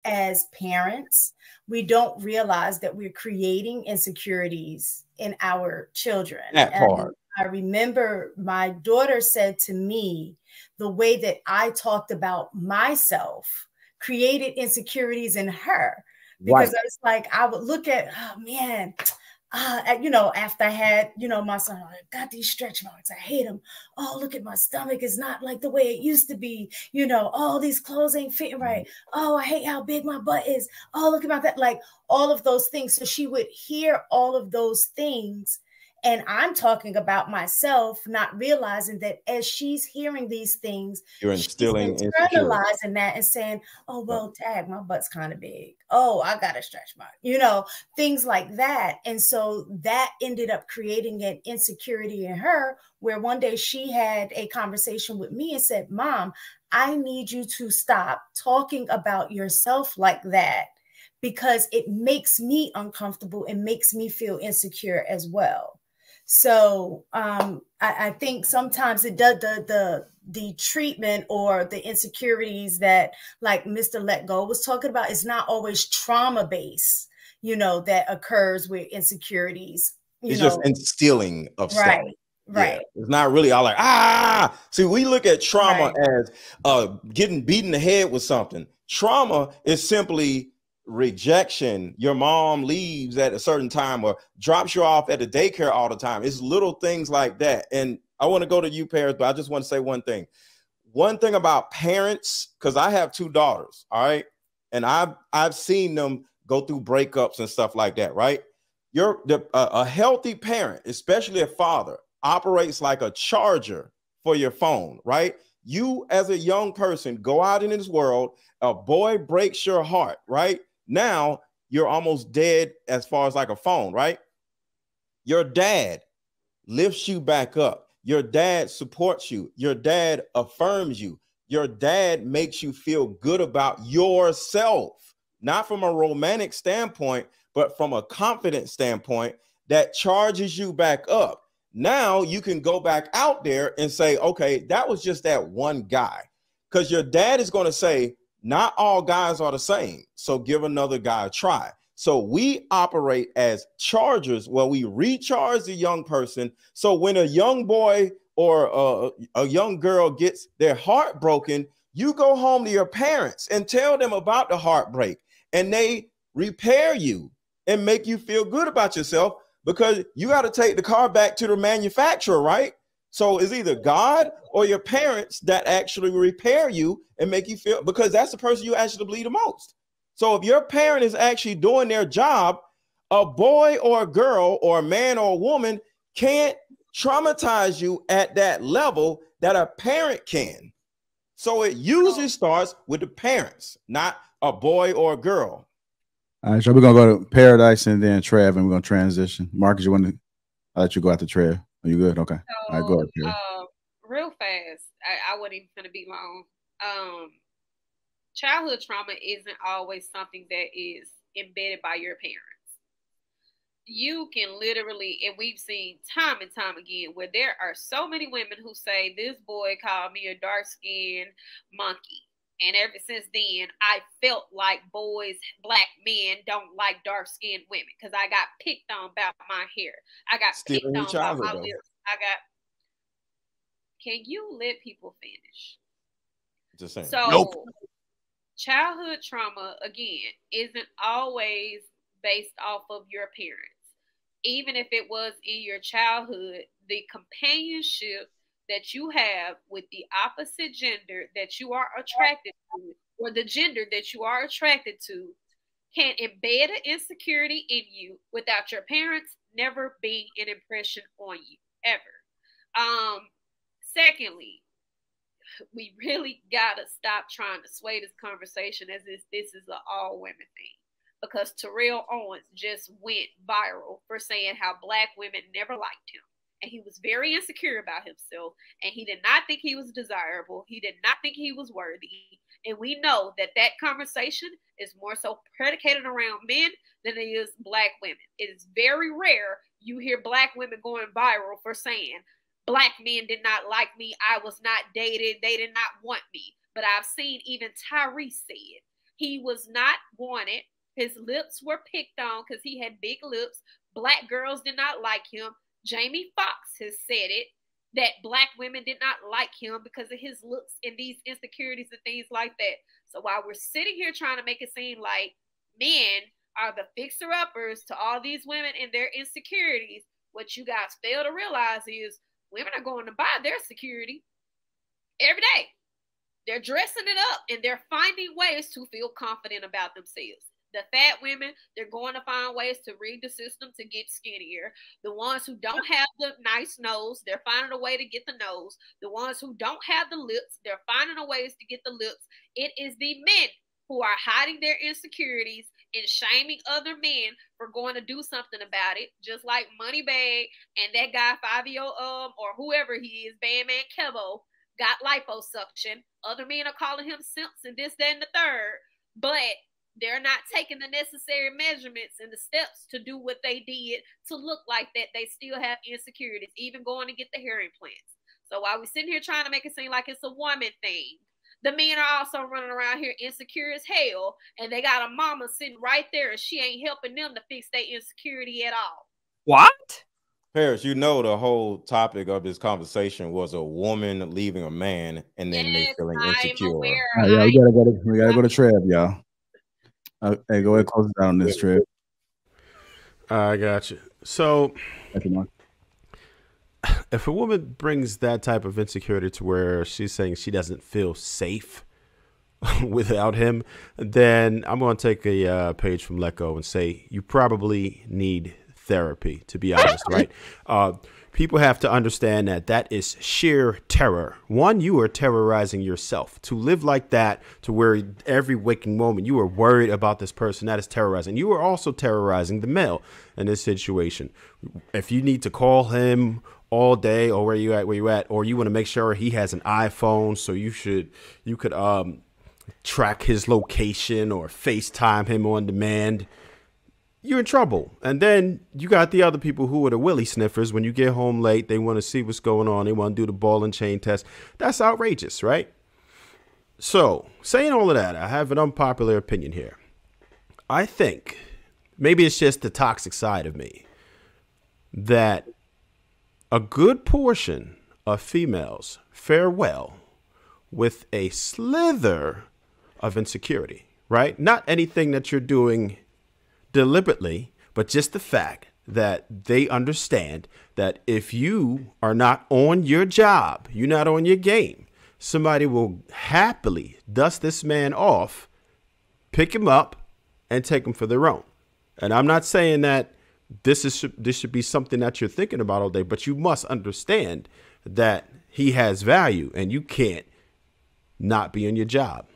as parents, we don't realize that we're creating insecurities in our children. That part. I remember my daughter said to me, the way that I talked about myself created insecurities in her, because I was like, I would look at, oh man, you know, after I had, you know, my son, I got these stretch marks. I hate them. Oh, look at my stomach. It's not like the way it used to be. You know, oh, these clothes ain't fitting right. Oh, I hate how big my butt is. Oh, look about that. Like all of those things. So she would hear all of those things. And I'm talking about myself, not realizing that as she's hearing these things, you're instilling internalizing that and saying, oh, well, tag, my butt's kind of big. Oh, I got a stretch mark, you know, things like that. And so that ended up creating an insecurity in her, where one day she had a conversation with me and said, Mom, I need you to stop talking about yourself like that, because it makes me uncomfortable and makes me feel insecure as well. So I think sometimes it does the treatment or the insecurities that like Mr. Let Go was talking about is not always trauma based, you know, that occurs with insecurities. It's just instilling of stuff. Right. Yeah. It's not really all like, see, we look at trauma as getting beaten in the head with something. Trauma is simply rejection. Your mom leaves at a certain time or drops you off at the daycare all the time. It's little things like that. And I want to go to you, Paris, but I just want to say one thing. One thing about parents, because I have 2 daughters, all right? And I've seen them go through breakups and stuff like that, right? A healthy parent, especially a father, operates like a charger for your phone, right? You as a young person go out in this world, a boy breaks your heart, right? Now you're almost dead as far as like a phone, right? Your dad lifts you back up. Your dad supports you. Your dad affirms you. Your dad makes you feel good about yourself, not from a romantic standpoint, but from a confident standpoint that charges you back up. Now you can go back out there and say, okay, that was just that one guy. Because your dad is going to say, not all guys are the same, so give another guy a try. So we operate as chargers where we recharge the young person. So when a young boy or a young girl gets their heart broken, you go home to your parents and tell them about the heartbreak, and they repair you and make you feel good about yourself, because you got to take the car back to the manufacturer, right? So it's either God or your parents that actually repair you and make you feel, because that's the person you actually believe the most. So if your parent is actually doing their job, a boy or a girl or a man or a woman can't traumatize you at that level that a parent can. So it usually starts with the parents, not a boy or a girl. All right, so we're going to go to Paradise and then Trev, and we're going to transition. Marcus, I'll let you go after Trev. Are you good? Okay. So, all right, go ahead. Real fast, I wasn't even going to be long. Childhood trauma isn't always something that is embedded by your parents. You can literally, and we've seen time and time again, where there are so many women who say, this boy called me a dark-skinned monkey. And ever since then, I felt like boys, black men don't like dark-skinned women because I got picked on about my hair. I got picked on about my lips. Can you let people finish? Just saying. So, childhood trauma, again, isn't always based off of your parents. Even if it was in your childhood, the companionship that you have with the opposite gender that you are attracted to, or the gender that you are attracted to, can embed an insecurity in you without your parents never being an impression on you, ever. Secondly, we really gotta stop trying to sway this conversation as if this is an all women thing. Because Terrell Owens just went viral for saying how black women never liked him. And he was very insecure about himself. And he did not think he was desirable. He did not think he was worthy. And we know that that conversation is more so predicated around men than it is black women. It is very rare you hear black women going viral for saying, black men did not like me. I was not dated. They did not want me. But I've seen even Tyrese say it. He was not wanted. His lips were picked on because he had big lips. Black girls did not like him. Jamie Foxx has said it, that Black women did not like him because of his looks and these insecurities and things like that. So while we're sitting here trying to make it seem like men are the fixer-uppers to all these women and their insecurities, what you guys fail to realize is women are going to buy their security every day. They're dressing it up and they're finding ways to feel confident about themselves. The fat women, they're going to find ways to read the system to get skinnier. The ones who don't have the nice nose, they're finding a way to get the nose. The ones who don't have the lips, they're finding a ways to get the lips. It is the men who are hiding their insecurities and shaming other men for going to do something about it, just like Moneybag and that guy Fabio or whoever he is, Bandman Kevo, got liposuction. Other men are calling him simps and this, that, and the third, but they're not taking the necessary measurements and the steps to do what they did to look like that. They still have insecurities, even going to get the hair implants. So while we're sitting here trying to make it seem like it's a woman thing, the men are also running around here insecure as hell, and they got a mama sitting right there, and she ain't helping them to fix their insecurity at all. What? Paris, you know the whole topic of this conversation was a woman leaving a man and then they feeling insecure. Yeah, we gotta go to Trev, y'all. Hey, go ahead, close it down on this, Trev. I got you. So, if a woman brings that type of insecurity to where she's saying she doesn't feel safe without him, then I'm going to take a page from Let Go and say you probably need therapy, to be honest, right? People have to understand that that is sheer terror. One, you are terrorizing yourself. To live like that, to where every waking moment you are worried about this person, that is terrorizing. You are also terrorizing the male in this situation. If you need to call him all day, or where you at, or you want to make sure he has an iPhone, so you could track his location or FaceTime him on demand, you're in trouble. And then you got the other people who are the willy sniffers. When you get home late, they want to see what's going on. They want to do the ball and chain test. That's outrageous, right? So, saying all of that, I have an unpopular opinion here. I think, maybe it's just the toxic side of me, that a good portion of females fare well with a slither of insecurity, right? Not anything that you're doing deliberately, but just the fact that they understand that if you are not on your job, you're not on your game, somebody will happily dust this man off, pick him up, and take him for their own. And I'm not saying that this should be something that you're thinking about all day, but you must understand that he has value and you can't not be on your job.